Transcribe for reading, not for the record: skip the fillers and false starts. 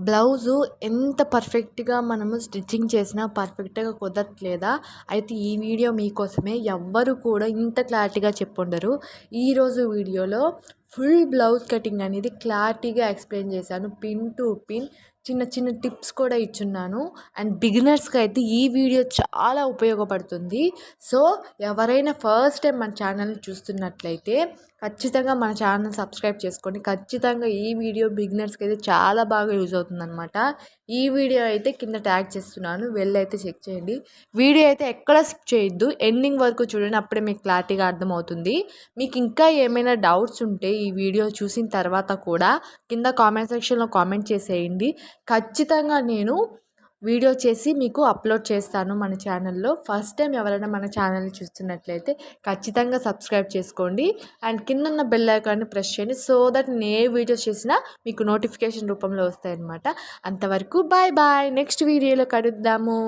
Blouse ఎంత పర్ఫెక్ట్‌గా మనము స్టిచ్చింగ్ చేసినా పర్ఫెక్ట్‌గా కుదరట్లేదా? అయితే ఈ వీడియో మీకోసమే. ఎవ్వరు కూడా ఇంత క్లారిటీగా చెప్పుండరు. ఈరోజు వీడియోలో ఫుల్ బ్లౌజ్ కటింగ్ అనేది క్లారిటీగా ఎక్స్‌ప్లెయిన్ చేశాను. పిన్ టు పిన్ చిన్న చిన్న టిప్స్ కూడా ఇచ్చున్నాను. అండ్ బిగినర్స్‌కి అయితే ఈ వీడియో చాలా ఉపయోగపడుతుంది. సో, ఎవరైనా ఫస్ట్ టైం మన ఛానల్‌ని చూస్తున్నట్లయితే ఖచ్చితంగా మన ఛానల్ సబ్స్క్రైబ్ చేసుకోండి. ఖచ్చితంగా ఈ వీడియో బిగినర్స్‌కి అయితే చాలా బాగా యూజ్ అవుతుందనమాట. ఈ వీడియో అయితే కింద ట్యాగ్ చేస్తున్నాను. వెళ్ళైతే చెక్ చేయండి. వీడియో అయితే ఎక్కడ స్కిప్ చేయొద్దు. ఎండింగ్ వరకు చూడండి. అప్పుడే మీకు క్లారిటీగా అర్థమవుతుంది. మీకు ఇంకా ఏమైనా డౌట్స్ ఉంటే ఈ వీడియో చూసిన తర్వాత కూడా కింద కామెంట్ సెక్షన్‌లో కామెంట్ చేసేయండి. ఖచ్చితంగా నేను వీడియో చేసి మీకు అప్లోడ్ చేస్తాను మన ఛానల్లో. ఫస్ట్ టైం ఎవరైనా మన ఛానల్ని చూస్తున్నట్లయితే ఖచ్చితంగా సబ్స్క్రైబ్ చేసుకోండి. అండ్ కిందున్న బెల్ ఐకాన్ని ప్రెస్ చేయండి. సో దట్ నేను ఏ వీడియోస్ చేసినా మీకు నోటిఫికేషన్ రూపంలో వస్తాయన్నమాట. అంతవరకు బాయ్ బాయ్. నెక్స్ట్ వీడియోలో కలుద్దాము.